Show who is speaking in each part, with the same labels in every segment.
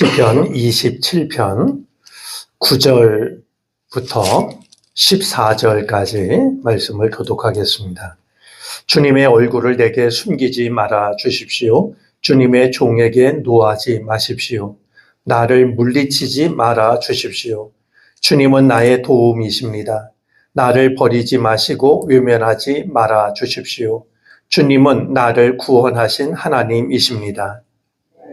Speaker 1: 시편 27편 9절부터 14절까지 말씀을 교독하겠습니다. 주님의 얼굴을 내게 숨기지 말아 주십시오. 주님의 종에게 노하지 마십시오. 나를 물리치지 말아 주십시오. 주님은 나의 도움이십니다. 나를 버리지 마시고 외면하지 말아 주십시오. 주님은 나를 구원하신 하나님이십니다.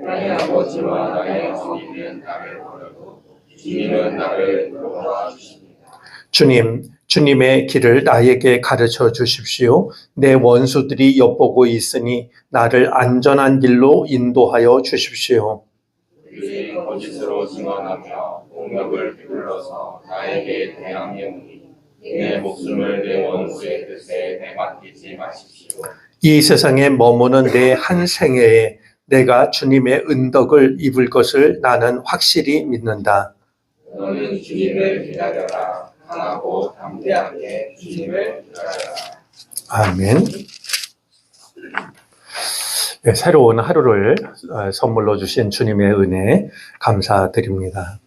Speaker 2: 나의 아버지와 나의 주님은 나를 버려도 주님은 나를 돌보아 주십니다.
Speaker 1: 주님의 길을 나에게 가르쳐 주십시오. 내 원수들이 엿보고 있으니 나를 안전한 길로 인도하여 주십시오.
Speaker 2: 그들이 거짓으로 증언하며 공격을 베풀어서 나에게 대항해오니 내 목숨을 내 원수의 뜻에 내맡기지 마십시오.
Speaker 1: 이 세상에 머무는 내 한 생애에 내가 주님의 은덕을 입을 것을 나는 확실히 믿는다.
Speaker 2: 너는 주님을 기다려라. 강하고 담대하게 주님을 기다려라.
Speaker 1: 아멘. 네, 새로운 하루를 선물로 주신 주님의 은혜 감사드립니다.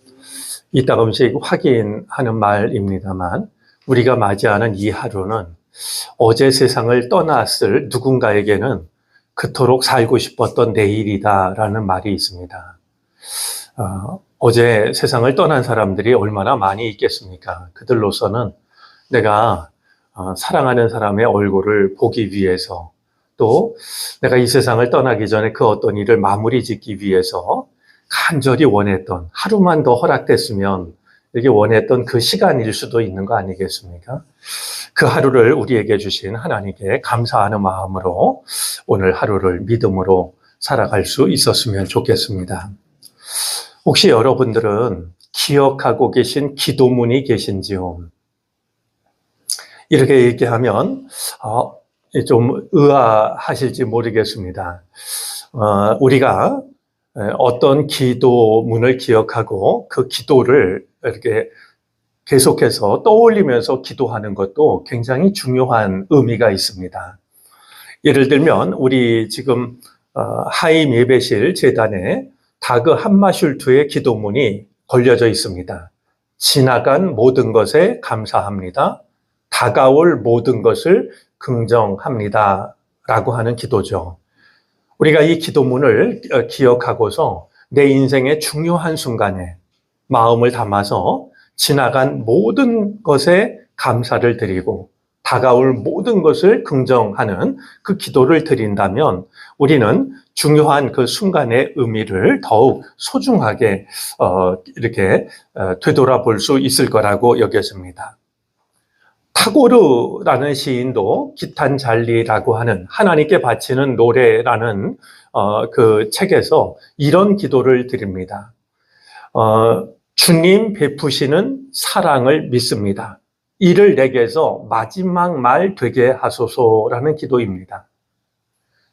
Speaker 1: 이따금씩 확인하는 말입니다만 우리가 맞이하는 이 하루는 어제 세상을 떠났을 누군가에게는 그토록 살고 싶었던 내일이다라는 말이 있습니다. 어제 세상을 떠난 사람들이 얼마나 많이 있겠습니까? 그들로서는 내가 사랑하는 사람의 얼굴을 보기 위해서, 또 내가 이 세상을 떠나기 전에 그 어떤 일을 마무리 짓기 위해서 간절히 원했던, 하루만 더 허락됐으면 이렇게 원했던 그 시간일 수도 있는 거 아니겠습니까? 그 하루를 우리에게 주신 하나님께 감사하는 마음으로 오늘 하루를 믿음으로 살아갈 수 있었으면 좋겠습니다. 혹시 여러분들은 기억하고 계신 기도문이 계신지요? 이렇게 얘기하면 좀 의아하실지 모르겠습니다. 우리가 어떤 기도문을 기억하고 그 기도를 이렇게 계속해서 떠올리면서 기도하는 것도 굉장히 중요한 의미가 있습니다. 예를 들면 우리 지금 하임 예배실 재단에 다그 함마슐트의 기도문이 걸려져 있습니다. 지나간 모든 것에 감사합니다. 다가올 모든 것을 긍정합니다. 라고 하는 기도죠. 우리가 이 기도문을 기억하고서 내 인생의 중요한 순간에 마음을 담아서 지나간 모든 것에 감사를 드리고 다가올 모든 것을 긍정하는 그 기도를 드린다면 우리는 중요한 그 순간의 의미를 더욱 소중하게 이렇게 되돌아볼 수 있을 거라고 여겨집니다. 타고르라는 시인도 기탄잘리라고 하는 하나님께 바치는 노래라는 그 책에서 이런 기도를 드립니다. 주님 베푸시는 사랑을 믿습니다. 이를 내게서 마지막 말 되게 하소서라는 기도입니다.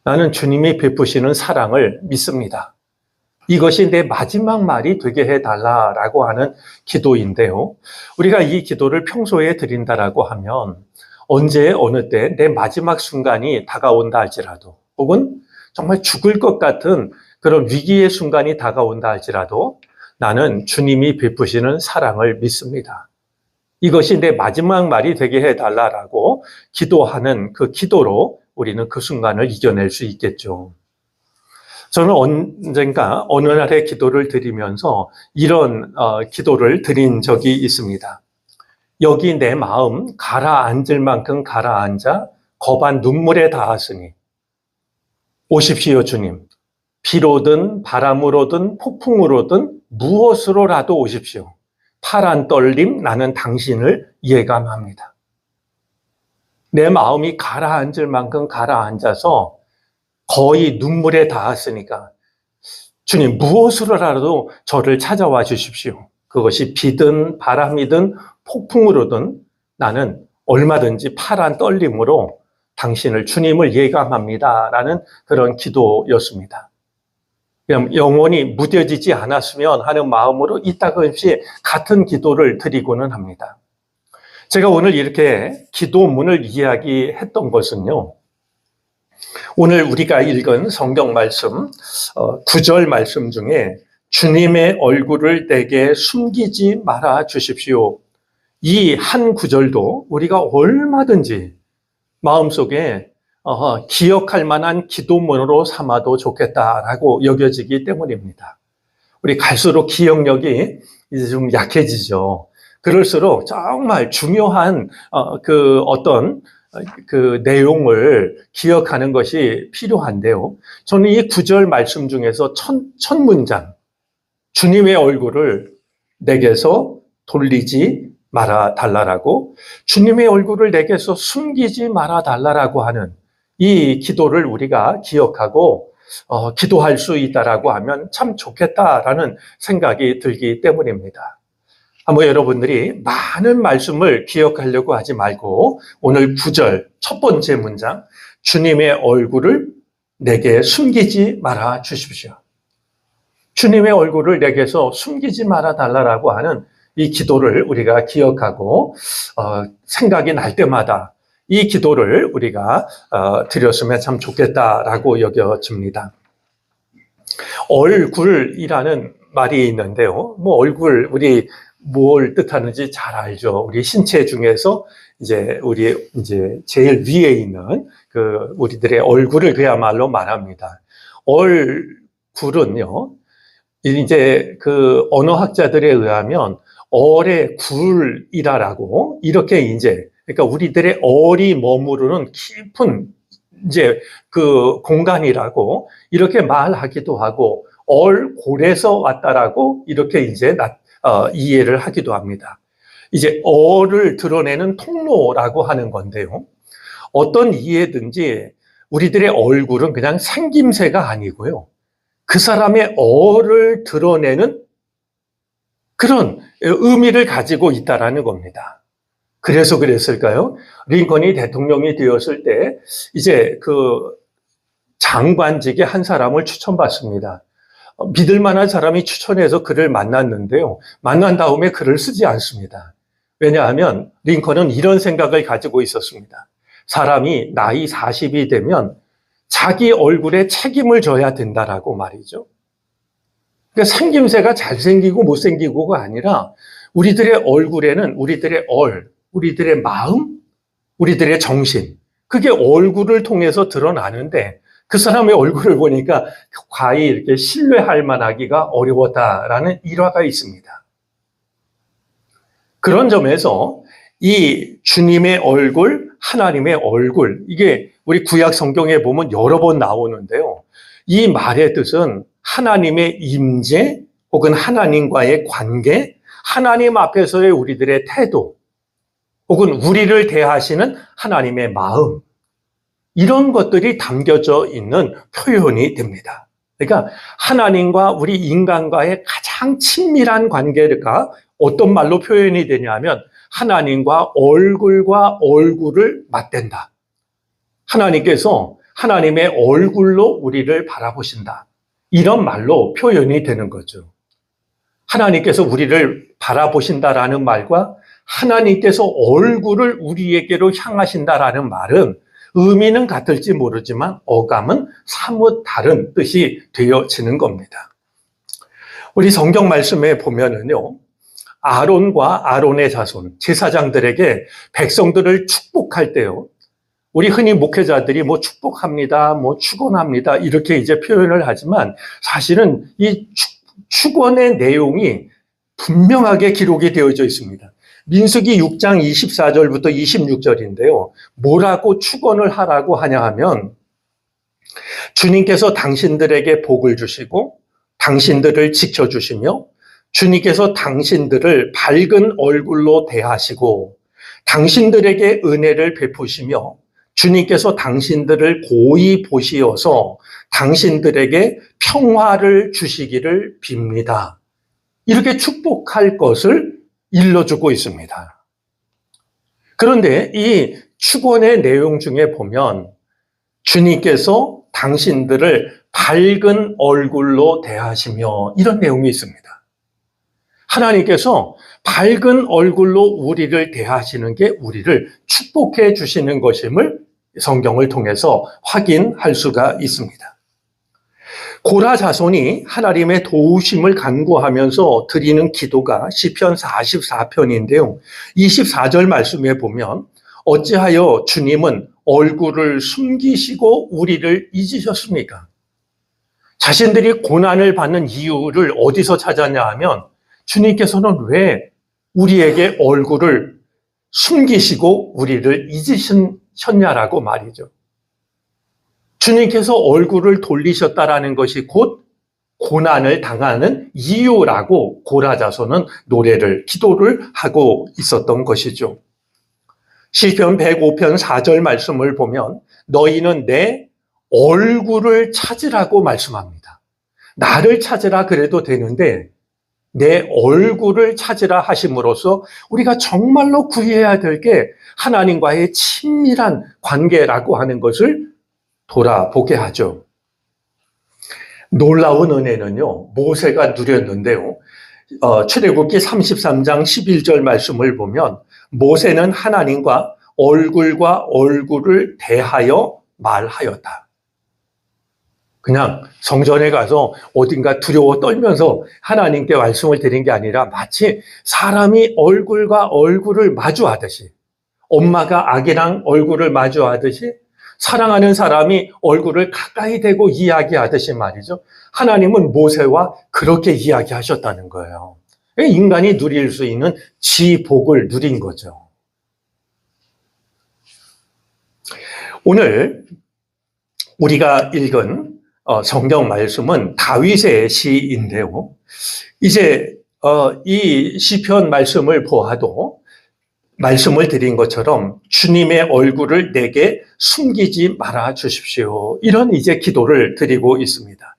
Speaker 1: 나는 주님이 베푸시는 사랑을 믿습니다. 이것이 내 마지막 말이 되게 해달라라고 하는 기도인데요. 우리가 이 기도를 평소에 드린다라고 하면 언제 어느 때 내 마지막 순간이 다가온다 할지라도 혹은 정말 죽을 것 같은 그런 위기의 순간이 다가온다 할지라도 나는 주님이 베푸시는 사랑을 믿습니다. 이것이 내 마지막 말이 되게 해달라라고 기도하는 그 기도로 우리는 그 순간을 이겨낼 수 있겠죠. 저는 언젠가 어느 날의 기도를 드리면서 이런 기도를 드린 적이 있습니다. 여기 내 마음 가라앉을 만큼 가라앉아 겁한 눈물에 닿았으니 오십시오 주님. 비로든 바람으로든 폭풍으로든 무엇으로라도 오십시오. 파란 떨림 나는 당신을 예감합니다. 내 마음이 가라앉을 만큼 가라앉아서 거의 눈물에 닿았으니까 주님 무엇으로라도 저를 찾아와 주십시오. 그것이 비든 바람이든 폭풍으로든 나는 얼마든지 파란 떨림으로 당신을 주님을 예감합니다. 라는 그런 기도였습니다. 그냥 영원히 무뎌지지 않았으면 하는 마음으로 이따금씩 같은 기도를 드리고는 합니다. 제가 오늘 이렇게 기도문을 이야기했던 것은요. 오늘 우리가 읽은 성경 말씀 9절 말씀 중에 주님의 얼굴을 내게 숨기지 말아 주십시오. 이 한 구절도 우리가 얼마든지 마음속에 기억할 만한 기도문으로 삼아도 좋겠다라고 여겨지기 때문입니다. 우리 갈수록 기억력이 이제 좀 약해지죠. 그럴수록 정말 중요한 그 내용을 기억하는 것이 필요한데요. 저는 이 구절 말씀 중에서 첫 문장, 주님의 얼굴을 내게서 돌리지 말아 달라라고, 주님의 얼굴을 내게서 숨기지 말아 달라라고 하는 이 기도를 우리가 기억하고 기도할 수 있다라고 하면 참 좋겠다라는 생각이 들기 때문입니다. 한번 여러분들이 많은 말씀을 기억하려고 하지 말고 오늘 9절 첫 번째 문장, 주님의 얼굴을 내게 숨기지 말아 주십시오. 주님의 얼굴을 내게서 숨기지 말아 달라라고 하는 이 기도를 우리가 기억하고 생각이 날 때마다 이 기도를 우리가 드렸으면 참 좋겠다라고 여겨집니다. 얼굴이라는 말이 있는데요. 뭐 얼굴, 우리 뭘 뜻하는지 잘 알죠. 우리 신체 중에서 우리 제일 위에 있는 우리들의 얼굴을 그야말로 말합니다. 얼굴은요, 언어학자들에 의하면 얼의 굴이라고 이렇게 그러니까 우리들의 얼이 머무르는 깊은 공간이라고 이렇게 말하기도 하고, 얼골에서 왔다라고 이렇게 이해를 하기도 합니다. 얼을 드러내는 통로라고 하는 건데요. 어떤 이해든지 우리들의 얼굴은 그냥 생김새가 아니고요. 그 사람의 얼을 드러내는 그런 의미를 가지고 있다라는 겁니다. 그래서 그랬을까요? 링컨이 대통령이 되었을 때 장관직에 한 사람을 추천받습니다. 믿을 만한 사람이 추천해서 그를 만났는데요. 만난 다음에 글을 쓰지 않습니다. 왜냐하면 링컨은 이런 생각을 가지고 있었습니다. 사람이 나이 40이 되면 자기 얼굴에 책임을 져야 된다라고 말이죠. 그러니까 생김새가 잘생기고 못생기고가 아니라 우리들의 얼굴에는 우리들의 우리들의 마음, 우리들의 정신, 그게 얼굴을 통해서 드러나는데 그 사람의 얼굴을 보니까 과히 이렇게 신뢰할 만하기가 어려웠다라는 일화가 있습니다. 그런 점에서 이 주님의 얼굴, 하나님의 얼굴, 이게 우리 구약 성경에 보면 여러 번 나오는데요. 이 말의 뜻은 하나님의 임재 혹은 하나님과의 관계, 하나님 앞에서의 우리들의 태도, 혹은 우리를 대하시는 하나님의 마음, 이런 것들이 담겨져 있는 표현이 됩니다. 그러니까 하나님과 우리 인간과의 가장 친밀한 관계가 어떤 말로 표현이 되냐면 하나님과 얼굴을 맞댄다. 하나님께서 하나님의 얼굴로 우리를 바라보신다. 이런 말로 표현이 되는 거죠. 하나님께서 우리를 바라보신다라는 말과 하나님께서 얼굴을 우리에게로 향하신다라는 말은 의미는 같을지 모르지만 어감은 사뭇 다른 뜻이 되어지는 겁니다. 우리 성경 말씀에 보면은요, 아론과 아론의 자손, 제사장들에게 백성들을 축복할 때요, 우리 흔히 목회자들이 뭐 축복합니다, 뭐 축원합니다, 이렇게 표현을 하지만 사실은 이 축원의 내용이 분명하게 기록이 되어져 있습니다. 민수기 6장 24절부터 26절인데요. 뭐라고 축원을 하라고 하냐 하면 주님께서 당신들에게 복을 주시고 당신들을 지켜주시며 주님께서 당신들을 밝은 얼굴로 대하시고 당신들에게 은혜를 베푸시며 주님께서 당신들을 고이 보시어서 당신들에게 평화를 주시기를 빕니다. 이렇게 축복할 것을 일러주고 있습니다. 그런데 이 축원의 내용 중에 보면 주님께서 당신들을 밝은 얼굴로 대하시며 이런 내용이 있습니다. 하나님께서 밝은 얼굴로 우리를 대하시는 게 우리를 축복해 주시는 것임을 성경을 통해서 확인할 수가 있습니다. 고라 자손이 하나님의 도우심을 간구하면서 드리는 기도가 시편 44편인데요. 24절 말씀에 보면 어찌하여 주님은 얼굴을 숨기시고 우리를 잊으셨습니까? 자신들이 고난을 받는 이유를 어디서 찾았냐 하면 주님께서는 왜 우리에게 얼굴을 숨기시고 우리를 잊으셨냐라고 말이죠. 주님께서 얼굴을 돌리셨다라는 것이 곧 고난을 당하는 이유라고 고라 자손은 노래를, 기도를 하고 있었던 것이죠. 시편 105편 4절 말씀을 보면 너희는 내 얼굴을 찾으라고 말씀합니다. 나를 찾으라 그래도 되는데 내 얼굴을 찾으라 하심으로써 우리가 정말로 구해야 될 게 하나님과의 친밀한 관계라고 하는 것을 돌아보게 하죠. 놀라운 은혜는요, 모세가 누렸는데요. 출애굽기 33장 11절 말씀을 보면 모세는 하나님과 얼굴과 얼굴을 대하여 말하였다. 그냥 성전에 가서 어딘가 두려워 떨면서 하나님께 말씀을 드린 게 아니라 마치 사람이 얼굴과 얼굴을 마주하듯이, 엄마가 아기랑 얼굴을 마주하듯이 사랑하는 사람이 얼굴을 가까이 대고 이야기하듯이 말이죠. 하나님은 모세와 그렇게 이야기하셨다는 거예요. 인간이 누릴 수 있는 지복을 누린 거죠. 오늘 우리가 읽은 성경 말씀은 다윗의 시인데요. 이제 이 시편 말씀을 보아도 말씀을 드린 것처럼 주님의 얼굴을 내게 숨기지 말아 주십시오. 이런 이제 기도를 드리고 있습니다.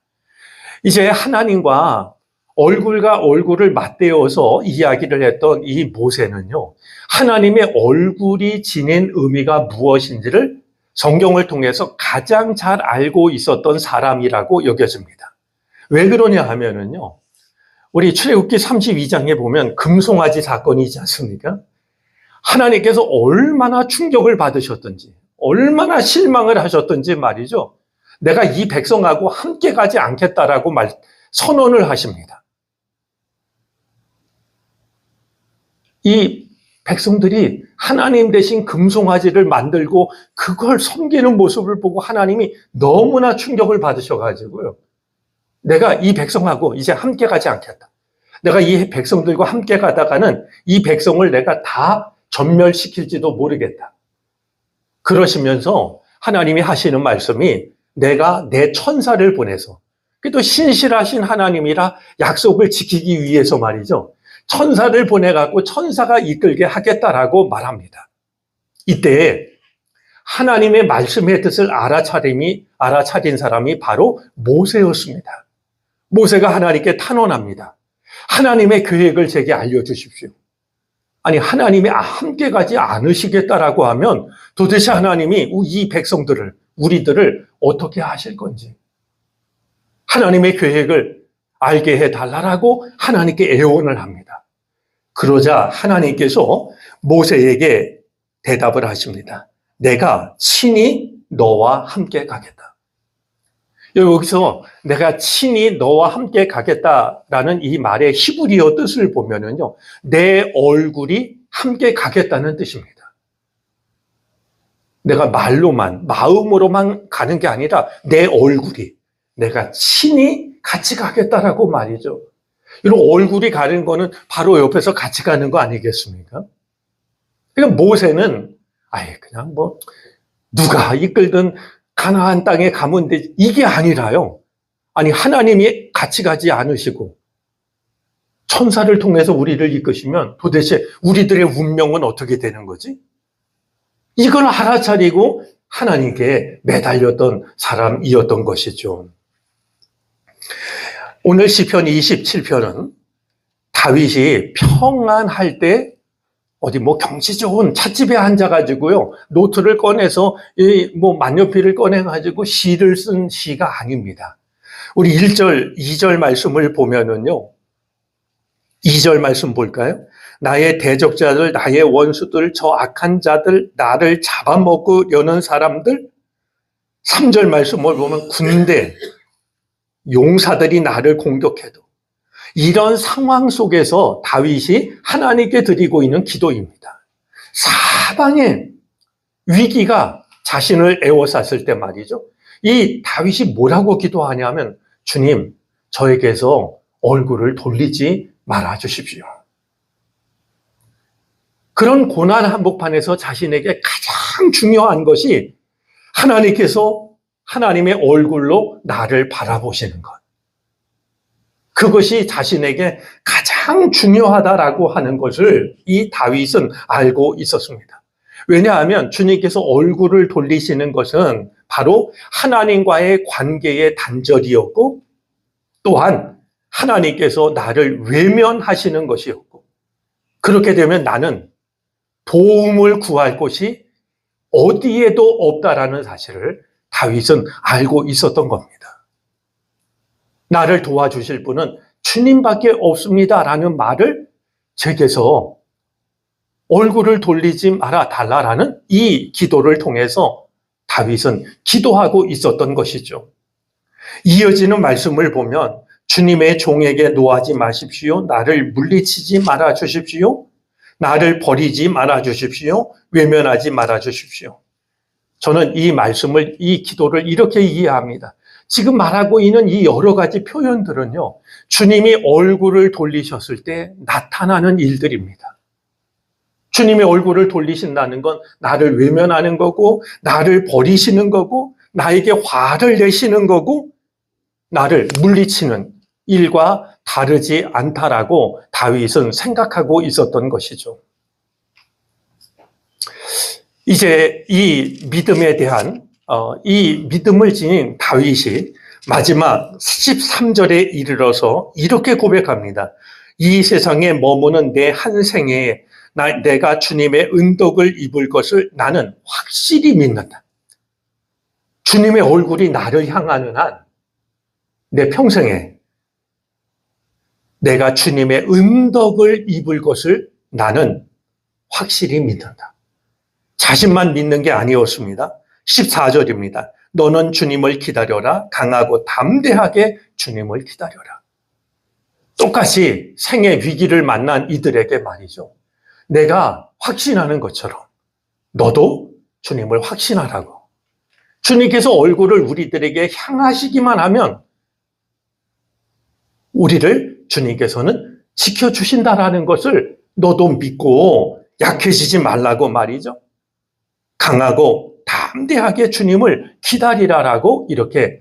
Speaker 1: 이제 하나님과 얼굴과 얼굴을 맞대어서 이야기를 했던 이 모세는요, 하나님의 얼굴이 지닌 의미가 무엇인지를 성경을 통해서 가장 잘 알고 있었던 사람이라고 여겨집니다. 왜 그러냐 하면은요, 우리 출애굽기 32장에 보면 금송아지 사건이 있지 않습니까? 하나님께서 얼마나 충격을 받으셨던지, 얼마나 실망을 하셨던지 말이죠. 내가 이 백성하고 함께 가지 않겠다라고 선언을 하십니다. 이 백성들이 하나님 대신 금송아지를 만들고 그걸 섬기는 모습을 보고 하나님이 너무나 충격을 받으셔가지고요. 내가 이 백성하고 이제 함께 가지 않겠다. 내가 이 백성들과 함께 가다가는 이 백성을 내가 다 전멸시킬지도 모르겠다. 그러시면서 하나님이 하시는 말씀이 내가 내 천사를 보내서, 또 신실하신 하나님이라 약속을 지키기 위해서 말이죠. 천사를 보내갖고 천사가 이끌게 하겠다라고 말합니다. 이때 하나님의 말씀의 뜻을 알아차린 사람이 바로 모세였습니다. 모세가 하나님께 탄원합니다. 하나님의 계획을 제게 알려주십시오. 아니, 하나님이 함께 가지 않으시겠다라고 하면 도대체 하나님이 이 백성들을, 우리들을 어떻게 하실 건지, 하나님의 계획을 알게 해달라고 하나님께 애원을 합니다. 그러자 하나님께서 모세에게 대답을 하십니다. 내가 친히 너와 함께 가겠다. 여기서 내가 친히 너와 함께 가겠다라는 이 말의 히브리어 뜻을 보면은요, 내 얼굴이 함께 가겠다는 뜻입니다. 내가 말로만, 마음으로만 가는 게 아니라 내 얼굴이, 내가 친히 같이 가겠다라고 말이죠. 이런 얼굴이 가는 거는 바로 옆에서 같이 가는 거 아니겠습니까? 그러니까 모세는 그냥 누가 이끌든 가나안 땅에 가면 돼, 이게 아니라요. 아니, 하나님이 같이 가지 않으시고 천사를 통해서 우리를 이끄시면 도대체 우리들의 운명은 어떻게 되는 거지? 이걸 알아차리고 하나님께 매달렸던 사람이었던 것이죠. 오늘 시편 27편은 다윗이 평안할 때 어디 경치 좋은 찻집에 앉아가지고요, 노트를 꺼내서 만년필을 꺼내가지고 시를 쓴 시가 아닙니다. 우리 1절, 2절 말씀을 보면은요, 2절 말씀 볼까요? 나의 대적자들, 나의 원수들, 저 악한 자들, 나를 잡아먹으려는 사람들. 3절 말씀을 보면 군대, 용사들이 나를 공격해도 이런 상황 속에서 다윗이 하나님께 드리고 있는 기도입니다. 사방에 위기가 자신을 에워쌌을 때 말이죠. 이 다윗이 뭐라고 기도하냐면 주님, 저에게서 얼굴을 돌리지 말아 주십시오. 그런 고난 한복판에서 자신에게 가장 중요한 것이 하나님께서 하나님의 얼굴로 나를 바라보시는 것. 그것이 자신에게 가장 중요하다라고 하는 것을 이 다윗은 알고 있었습니다. 왜냐하면 주님께서 얼굴을 돌리시는 것은 바로 하나님과의 관계의 단절이었고 또한 하나님께서 나를 외면하시는 것이었고 그렇게 되면 나는 도움을 구할 곳이 어디에도 없다라는 사실을 다윗은 알고 있었던 겁니다. 나를 도와주실 분은 주님밖에 없습니다라는 말을 제게서 얼굴을 돌리지 말아 달라라는 이 기도를 통해서 다윗은 기도하고 있었던 것이죠. 이어지는 말씀을 보면 주님의 종에게 노하지 마십시오. 나를 물리치지 말아 주십시오. 나를 버리지 말아 주십시오. 외면하지 말아 주십시오. 저는 이 말씀을, 이 기도를 이렇게 이해합니다. 지금 말하고 있는 이 여러 가지 표현들은요, 주님이 얼굴을 돌리셨을 때 나타나는 일들입니다. 주님의 얼굴을 돌리신다는 건 나를 외면하는 거고, 나를 버리시는 거고, 나에게 화를 내시는 거고, 나를 물리치는 일과 다르지 않다라고 다윗은 생각하고 있었던 것이죠. 이제 이 믿음에 대한 이 믿음을 지닌 다윗이 마지막 13절에 이르러서 이렇게 고백합니다. 이 세상에 머무는 내 한 생에 내가 주님의 은덕을 입을 것을 나는 확실히 믿는다. 주님의 얼굴이 나를 향하는 한 내 평생에 내가 주님의 은덕을 입을 것을 나는 확실히 믿는다. 자신만 믿는 게 아니었습니다. 14절입니다. 너는 주님을 기다려라. 강하고 담대하게 주님을 기다려라. 똑같이 생의 위기를 만난 이들에게 말이죠. 내가 확신하는 것처럼 너도 주님을 확신하라고. 주님께서 얼굴을 우리들에게 향하시기만 하면 우리를 주님께서는 지켜주신다라는 것을 너도 믿고 약해지지 말라고 말이죠. 강하고 담대하게 주님을 기다리라라고 이렇게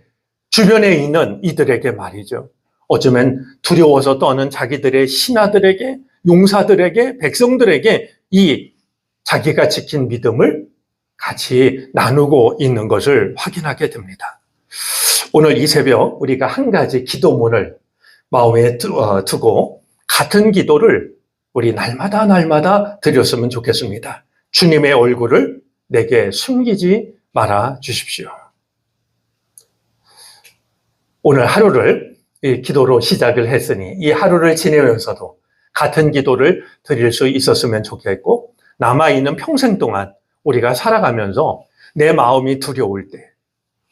Speaker 1: 주변에 있는 이들에게 말이죠. 어쩌면 두려워서 떠는 자기들의 신하들에게, 용사들에게, 백성들에게 이 자기가 지킨 믿음을 같이 나누고 있는 것을 확인하게 됩니다. 오늘 이 새벽 우리가 한 가지 기도문을 마음에 두고 같은 기도를 우리 날마다 드렸으면 좋겠습니다. 주님의 얼굴을 내게 숨기지 말아 주십시오. 오늘 하루를 이 기도로 시작을 했으니 이 하루를 지내면서도 같은 기도를 드릴 수 있었으면 좋겠고 남아있는 평생 동안 우리가 살아가면서 내 마음이 두려울 때,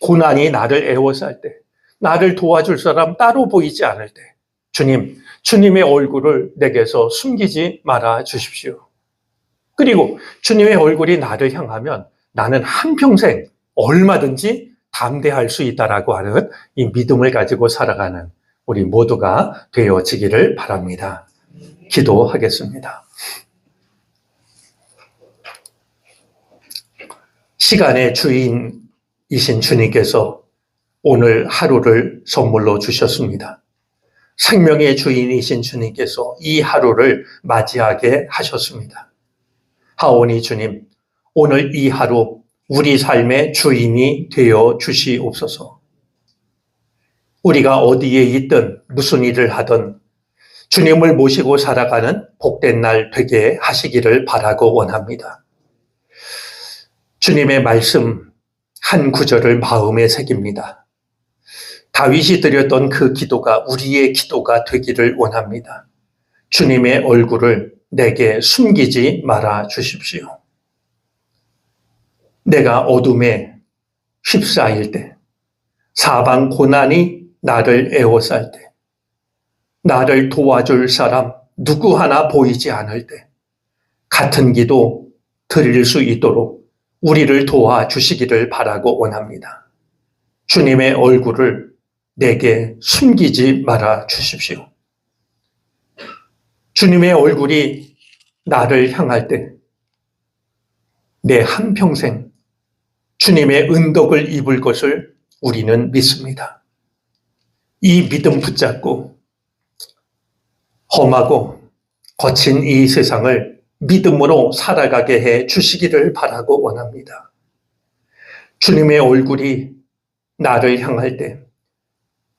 Speaker 1: 고난이 나를 애워쌀 때, 나를 도와줄 사람 따로 보이지 않을 때 주님의 얼굴을 내게서 숨기지 말아 주십시오. 그리고 주님의 얼굴이 나를 향하면 나는 한평생 얼마든지 담대할 수 있다라고 하는 이 믿음을 가지고 살아가는 우리 모두가 되어지기를 바랍니다. 기도하겠습니다. 시간의 주인이신 주님께서 오늘 하루를 선물로 주셨습니다. 생명의 주인이신 주님께서 이 하루를 맞이하게 하셨습니다. 하오니 주님, 오늘 이 하루 우리 삶의 주인이 되어 주시옵소서. 우리가 어디에 있든 무슨 일을 하든 주님을 모시고 살아가는 복된 날 되게 하시기를 바라고 원합니다. 주님의 말씀 한 구절을 마음에 새깁니다. 다윗이 드렸던 그 기도가 우리의 기도가 되기를 원합니다. 주님의 얼굴을 내게 숨기지 말아 주십시오. 내가 어둠에 휩싸일 때, 사방 고난이 나를 에워쌀 때, 나를 도와줄 사람 누구 하나 보이지 않을 때 같은 기도 드릴 수 있도록 우리를 도와주시기를 바라고 원합니다. 주님의 얼굴을 내게 숨기지 말아 주십시오. 주님의 얼굴이 나를 향할 때 내 한평생 주님의 은덕을 입을 것을 우리는 믿습니다. 이 믿음 붙잡고 험하고 거친 이 세상을 믿음으로 살아가게 해 주시기를 바라고 원합니다. 주님의 얼굴이 나를 향할 때,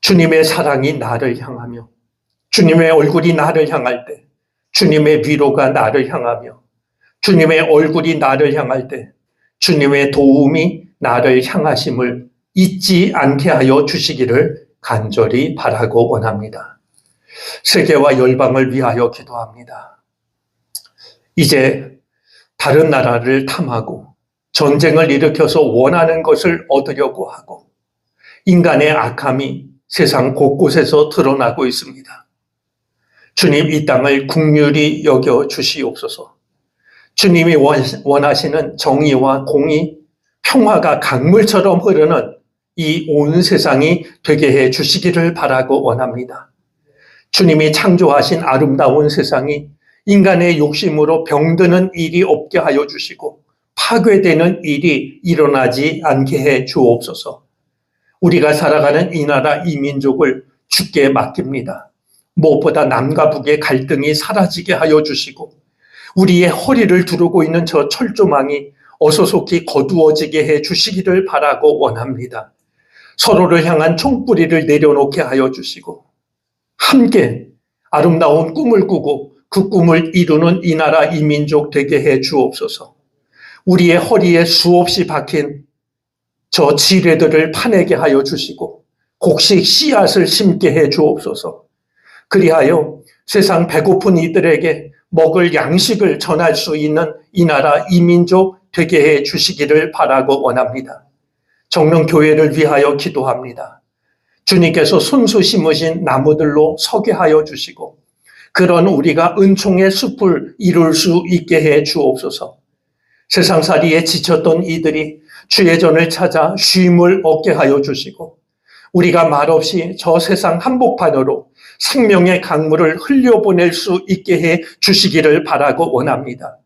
Speaker 1: 주님의 사랑이 나를 향하며, 주님의 얼굴이 나를 향할 때, 주님의 위로가 나를 향하며, 주님의 얼굴이 나를 향할 때 주님의 도움이 나를 향하심을 잊지 않게 하여 주시기를 간절히 바라고 원합니다. 세계와 열방을 위하여 기도합니다. 이제 다른 나라를 탐하고 전쟁을 일으켜서 원하는 것을 얻으려고 하고 인간의 악함이 세상 곳곳에서 드러나고 있습니다. 주님, 이 땅을 긍휼히 여겨 주시옵소서. 주님이 원하시는 정의와 공의, 평화가 강물처럼 흐르는 이 온 세상이 되게 해 주시기를 바라고 원합니다. 주님이 창조하신 아름다운 세상이 인간의 욕심으로 병드는 일이 없게 하여 주시고 파괴되는 일이 일어나지 않게 해 주옵소서. 우리가 살아가는 이 나라, 이 민족을 주께 맡깁니다. 무엇보다 남과 북의 갈등이 사라지게 하여 주시고 우리의 허리를 두르고 있는 저 철조망이 어서속히 거두어지게 해 주시기를 바라고 원합니다. 서로를 향한 총뿌리를 내려놓게 하여 주시고 함께 아름다운 꿈을 꾸고 그 꿈을 이루는 이 나라, 이 민족 되게 해 주옵소서. 우리의 허리에 수없이 박힌 저 지뢰들을 파내게 하여 주시고 곡식 씨앗을 심게 해 주옵소서. 그리하여 세상 배고픈 이들에게 먹을 양식을 전할 수 있는 이 나라, 이 민족 되게 해 주시기를 바라고 원합니다. 정릉교회를 위하여 기도합니다. 주님께서 손수 심으신 나무들로 서게 하여 주시고 그런 우리가 은총의 숲을 이룰 수 있게 해 주옵소서. 세상살이에 지쳤던 이들이 주의 전을 찾아 쉼을 얻게 하여 주시고 우리가 말없이 저 세상 한복판으로 생명의 강물을 흘려보낼 수 있게 해 주시기를 바라고 원합니다.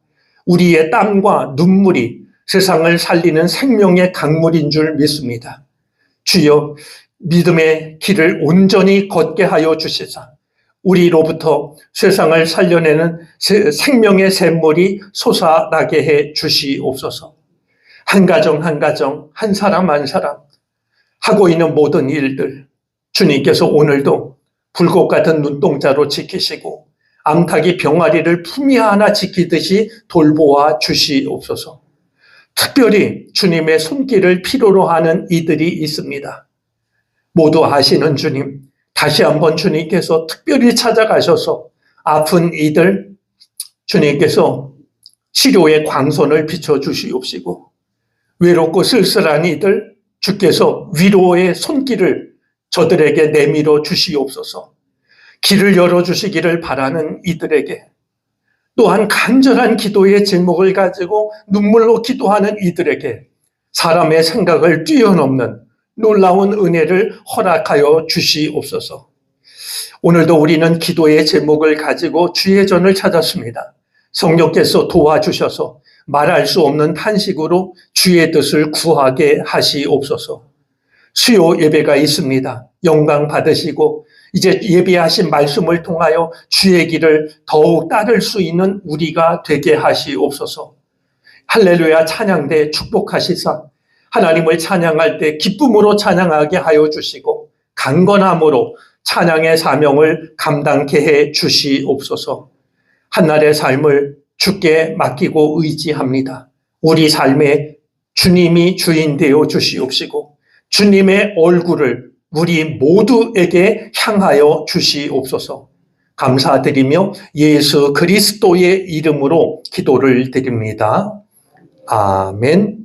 Speaker 1: 우리의 땀과 눈물이 세상을 살리는 생명의 강물인 줄 믿습니다. 주여, 믿음의 길을 온전히 걷게 하여 주시사 우리로부터 세상을 살려내는 생명의 샘물이 솟아나게 해 주시옵소서. 한 가정 한 가정, 한 사람 한 사람 하고 있는 모든 일들 주님께서 오늘도 불꽃 같은 눈동자로 지키시고 암탉이 병아리를 품위 하나 지키듯이 돌보아 주시옵소서. 특별히 주님의 손길을 필요로 하는 이들이 있습니다. 모두 아시는 주님, 다시 한번 주님께서 특별히 찾아가셔서 아픈 이들 주님께서 치료의 광선을 비춰주시옵시고 외롭고 쓸쓸한 이들 주께서 위로의 손길을 저들에게 내밀어 주시옵소서. 길을 열어주시기를 바라는 이들에게 또한 간절한 기도의 제목을 가지고 눈물로 기도하는 이들에게 사람의 생각을 뛰어넘는 놀라운 은혜를 허락하여 주시옵소서. 오늘도 우리는 기도의 제목을 가지고 주의 전을 찾았습니다. 성령께서 도와주셔서 말할 수 없는 탄식으로 주의 뜻을 구하게 하시옵소서. 수요 예배가 있습니다. 영광 받으시고 이제 예배하신 말씀을 통하여 주의 길을 더욱 따를 수 있는 우리가 되게 하시옵소서. 할렐루야 찬양대 축복하시사 하나님을 찬양할 때 기쁨으로 찬양하게 하여 주시고 강건함으로 찬양의 사명을 감당케 해 주시옵소서. 한날의 삶을 주께 맡기고 의지합니다. 우리 삶에 주님이 주인 되어 주시옵시고 주님의 얼굴을 우리 모두에게 향하여 주시옵소서. 감사드리며 예수 그리스도의 이름으로 기도를 드립니다. 아멘.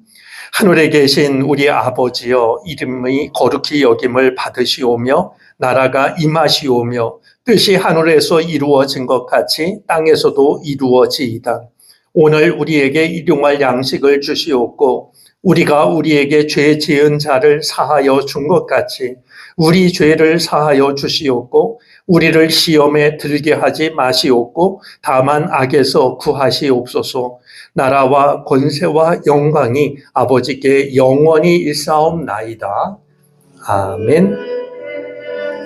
Speaker 1: 하늘에 계신 우리 아버지여, 이름이 거룩히 여김을 받으시오며 나라가 임하시오며 뜻이 하늘에서 이루어진 것 같이 땅에서도 이루어지이다. 오늘 우리에게 일용할 양식을 주시옵고 우리가 우리에게 죄 지은 자를 사하여 준 것 같이 우리 죄를 사하여 주시옵고 우리를 시험에 들게 하지 마시옵고 다만 악에서 구하시옵소서. 나라와 권세와 영광이 아버지께 영원히 일사옵나이다. 아멘.